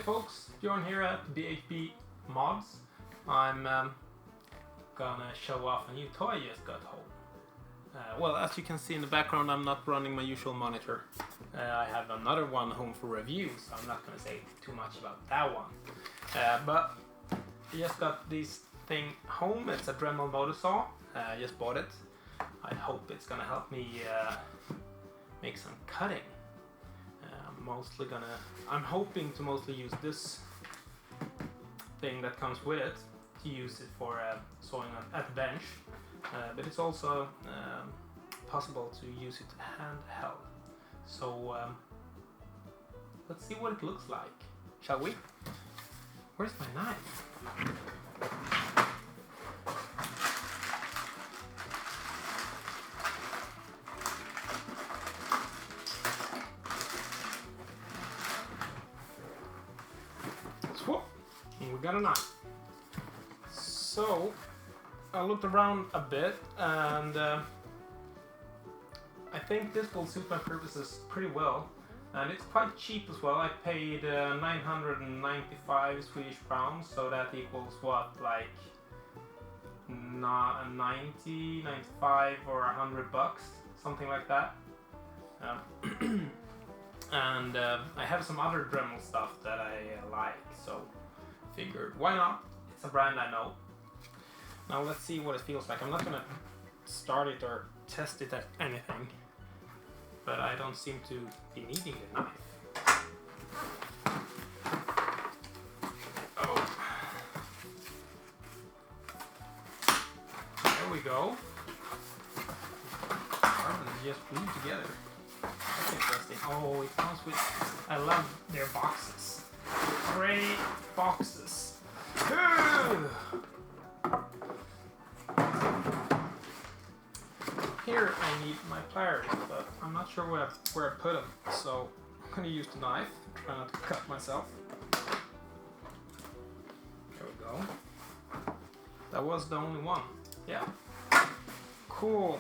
folks, Bjorn here at BHB Mods. I'm gonna show off a new toy I just got home. Well, as you can see in the background, I'm not running my usual monitor. I have another one home for review, so I'm not gonna say too much about that one. But I just got this thing home. It's a Dremel Moto-Saw. I just bought it. I hope it's gonna help me make some cutting. I'm hoping to mostly use this thing that comes with it to use it for sawing at the bench, but it's also possible to use it handheld. So let's see what it looks like, shall we? Where's my knife? And we got a knife. So I looked around a bit, and I think this will suit my purposes pretty well, and it's quite cheap as well. I paid 995 Swedish crowns, so that equals what, like 90, 95 or 100 bucks, something like that. And I have some other Dremel stuff that I like, so figured why not? It's a brand I know. Now let's see what it feels like. I'm not gonna start it or test it at anything, but I don't seem to be needing the knife. Oh, there we go. Carbon just glued together. That's interesting. Oh, it comes with, I love their boxes. Great boxes. Here I need my pliers, but I'm not sure where I put them, so I'm going to use the knife, try not to cut myself. There we go. That was the only one. Yeah. Cool.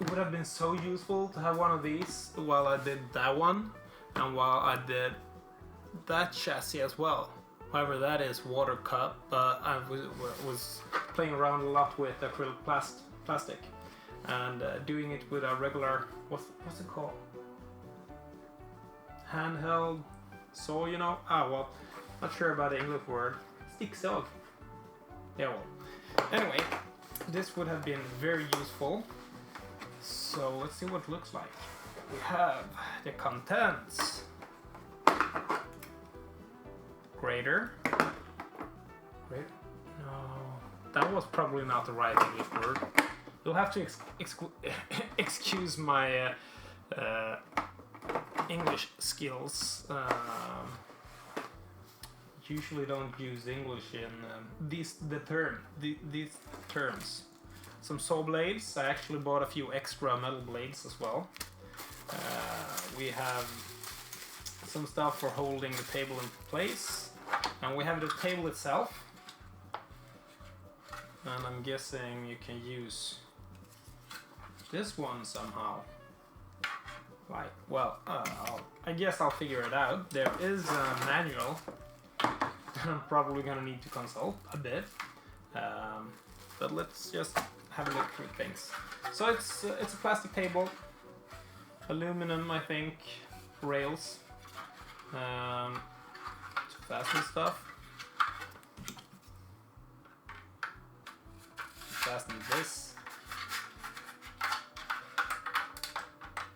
It would have been so useful to have one of these while I did that one and while I did that chassis as well. However, that is water cut, but I was playing around a lot with acrylic plastic and doing it with a regular, what's it called? Handheld saw, you know? Well, not sure about the English word. Stick saw. Yeah, well. Anyway, this would have been very useful. So let's see what it looks like. We have the contents. Grater. No, that was probably not the right English word. You'll have to excuse my English skills. Usually don't use English in these terms. Some saw blades. I actually bought a few extra metal blades as well. We have some stuff for holding the table in place, and we have the table itself. And I'm guessing you can use this one somehow. Like, well, I guess I'll figure it out. There is a manual that I'm probably gonna need to consult a bit, but let's just have a look through things. So it's a plastic table, aluminum, I think, rails, to fasten stuff. Fasten this.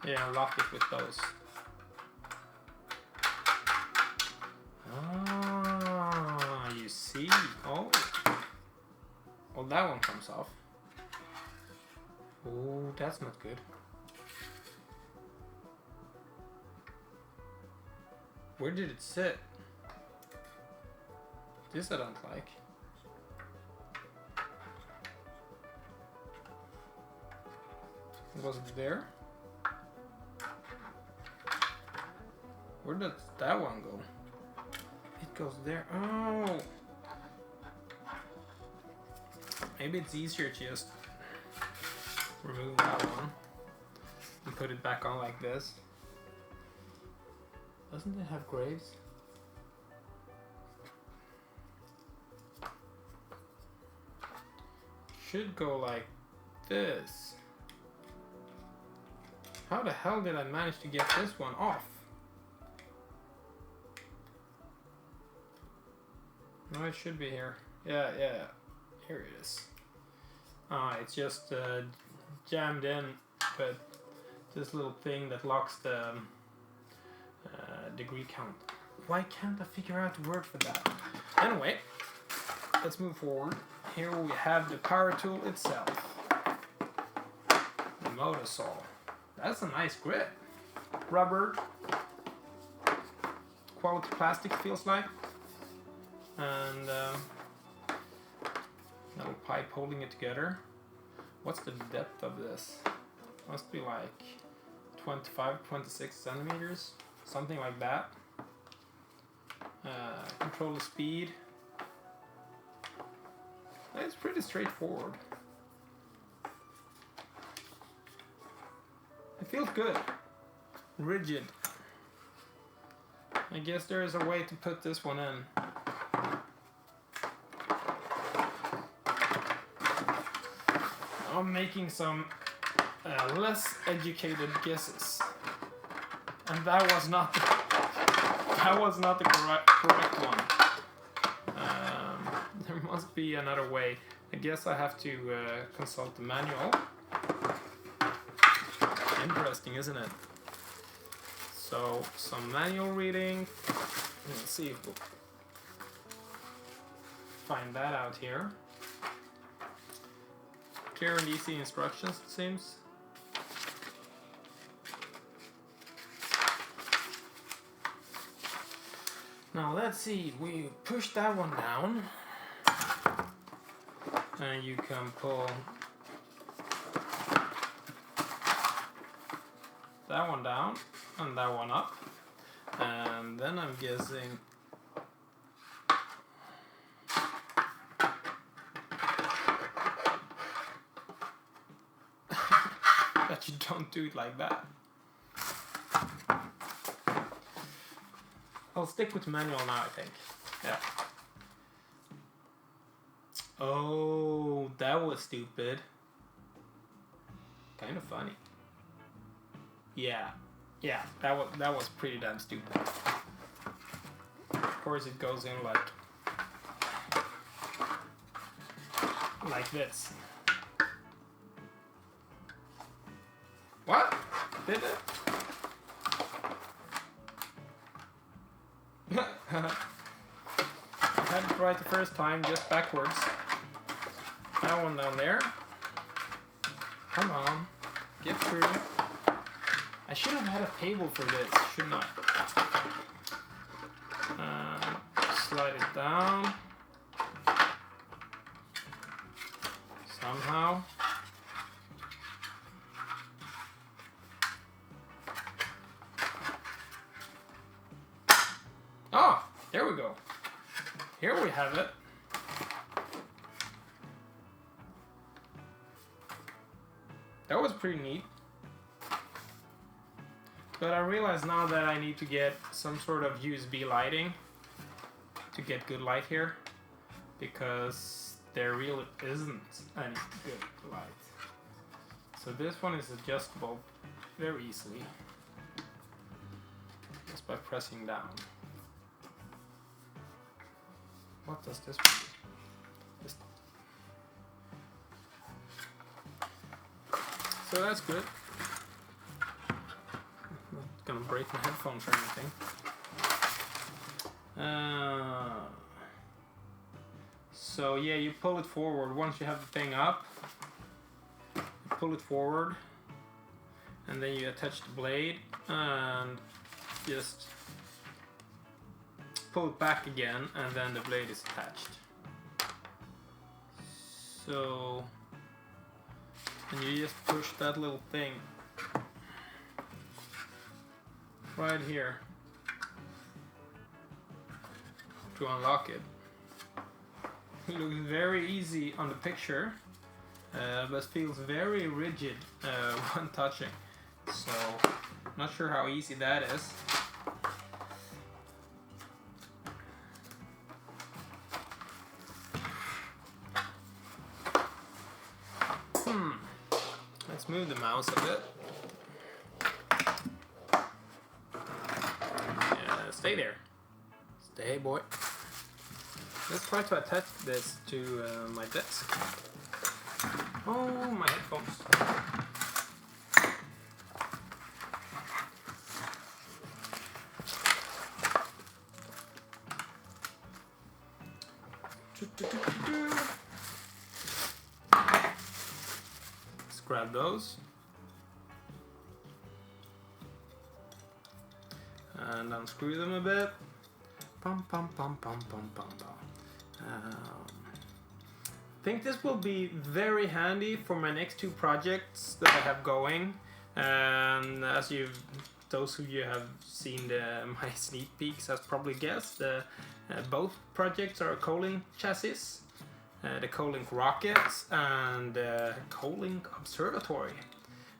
Yeah, lock it with those. Ah, you see. Oh, well, that one comes off. Oh, that's not good. Where did it sit? This I don't like. Was it there? Where did that one go? It goes there. Oh! Maybe it's easier to just remove that one and put it back on like this. Doesn't it have graves? Should go like this. How the hell did I manage to get this one off? No, it should be here. Yeah, here it is. It's just jammed in, but this little thing that locks the degree count. Why can't I figure out the word for that? Anyway, let's move forward. Here we have the power tool itself. The Moto-Saw. That's a nice grip. Rubber. Quality plastic feels like. And little pipe holding it together. What's the depth of this? Must be like 25, 26 centimeters. Something like that. Control the speed. It's pretty straightforward. It feels good. Rigid. I guess there is a way to put this one in. I'm making some less educated guesses. And that was not the correct one. There must be another way. I guess I have to consult the manual. Interesting, isn't it? So, some manual reading. Let's see if we'll find that out here. Clear and easy instructions, it seems. Now let's see, we push that one down. And you can pull that one down and that one up. And then I'm guessing that you don't do it like that. I'll stick with manual now, I think. Yeah. Oh, that was stupid. Kind of funny. Yeah, that was pretty damn stupid. Of course, it goes in like this. What? Did it? I had it right the first time, just backwards. That one down there. Come on, get through. I should have had a table for this, shouldn't I? Slide it down. Somehow. Oh, there we go. Here we have it. That was pretty neat. But I realize now that I need to get some sort of USB lighting to get good light here, because there really isn't any good light. So this one is adjustable very easily, just by pressing down. What does this one do? So that's good. Not gonna break my headphones or anything. So yeah, you pull it forward. Once you have the thing up, you pull it forward, and then you attach the blade and just pull it back again, and then the blade is attached. So, and you just push that little thing right here to unlock it. It looks very easy on the picture, but feels very rigid when touching. So, not sure how easy that is. Let's move the mouse a bit. Stay there. Stay, boy. Let's try to attach this to my desk. Oh, my headphones. Let's grab those. And unscrew them a bit. Pum, pum, pum, pum, pum, pum, pum. I think this will be very handy for my next two projects that I have going. And as those of you have seen my sneak peeks has probably guessed, both projects are Colink chassis, the Colink rocket and the Colink observatory.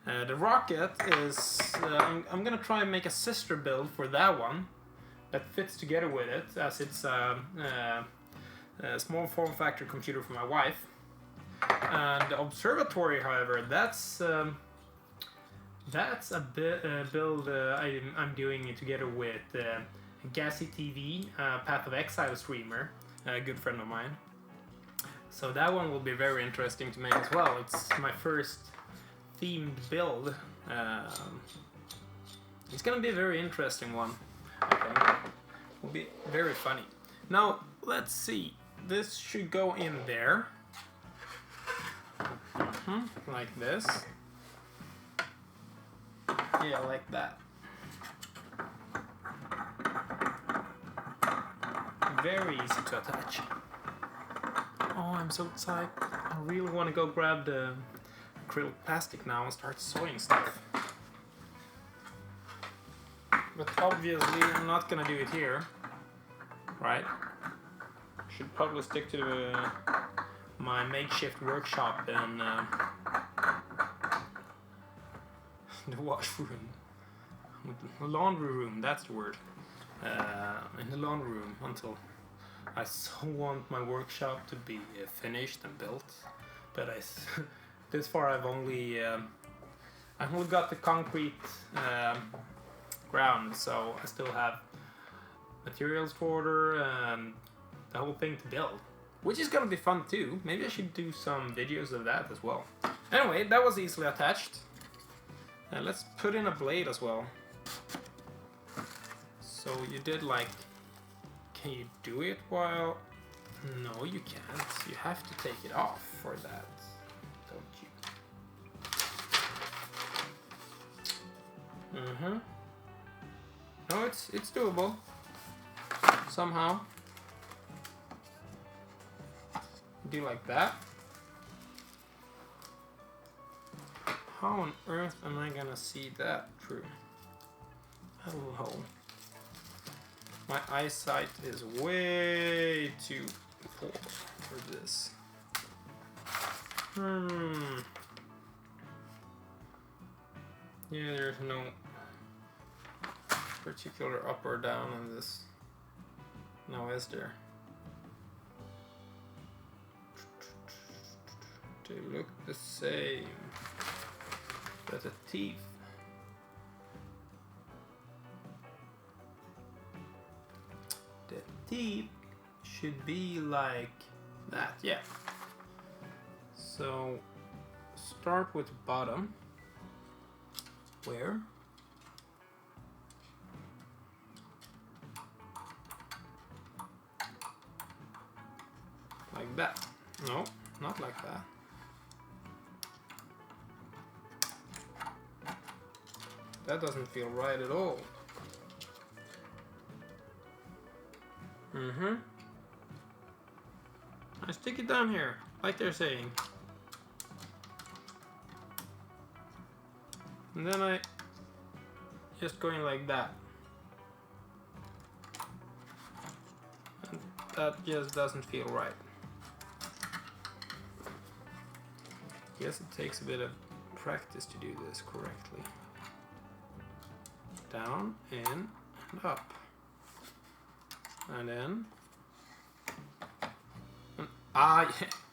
The rocket is, I'm gonna try and make a sister build for that one that fits together with it, as it's a small form factor computer for my wife. And the observatory, however, that's a build I'm doing together with Gassy TV, Path of Exile streamer, a good friend of mine. So that one will be very interesting to make as well. It's my first themed build. It's gonna be a very interesting one, I think. Will be very funny. Now let's see. This should go in there, like this. Yeah, like that. Very easy to attach. Oh, I'm so psyched. I really want to go grab the acrylic plastic now and start sewing stuff. But obviously I'm not gonna do it here, right? Should probably stick to my makeshift workshop in the washroom. The laundry room, that's the word. In the laundry room until I so want my workshop to be finished and built. But this far I've only got the concrete ground, so I still have materials to order and the whole thing to build, which is gonna be fun too. Maybe I should do some videos of that as well. Anyway, that was easily attached. Let's put in a blade as well. So you did like, can you do it while? No, you can't. You have to take it off for that, don't you? No, it's doable somehow. Do like that. How on earth am I gonna see that through? Hello. My eyesight is way too poor for this. Yeah, there's no particular up or down on this. No, is there? They look the same, but the teeth. The teeth should be like that, yeah. So start with bottom. Where? Like that. No, not like that. That doesn't feel right at all. I stick it down here, like they're saying. And then I just going like that. And that just doesn't feel right. Guess it takes a bit of practice to do this correctly. Down, in, and up. And then...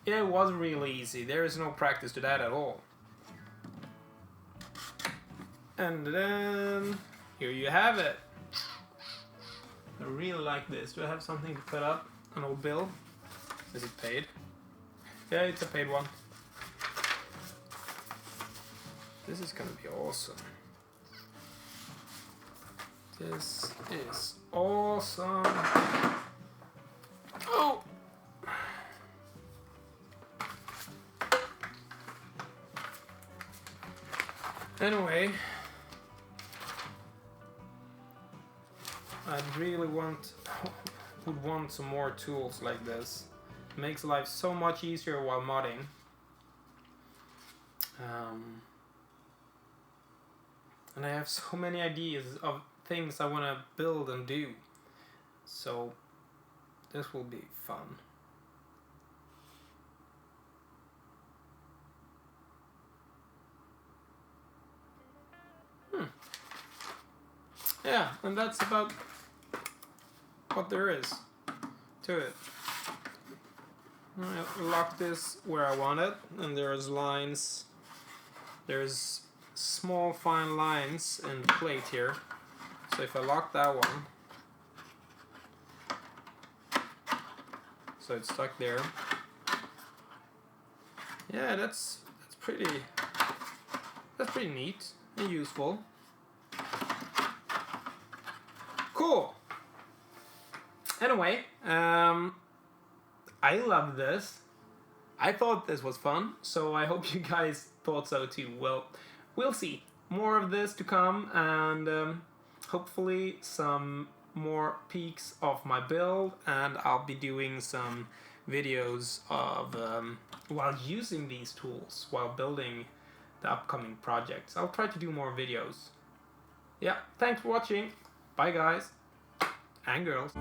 It was really easy. There is no practice to that at all. And then here you have it. I really like this. Do I have something to put up? An old bill? Is it paid? Yeah, it's a paid one. This is gonna be awesome. This is awesome. Oh! Anyway, I'd really would want some more tools like this. It makes life so much easier while modding. And I have so many ideas of things I want to build and do. So this will be fun. Yeah, and that's about what there is to it. I lock this where I want it, and there's lines. There's small fine lines in the plate here. So if I lock that one, so it's stuck there. Yeah, that's pretty neat and useful. Cool. Anyway, I love this. I thought this was fun, so I hope you guys thought so too. Well, we'll see. More of this to come, and hopefully some more peeks of my build, and I'll be doing some videos of while using these tools while building the upcoming projects. I'll try to do more videos. Yeah, thanks for watching. Bye guys and girls.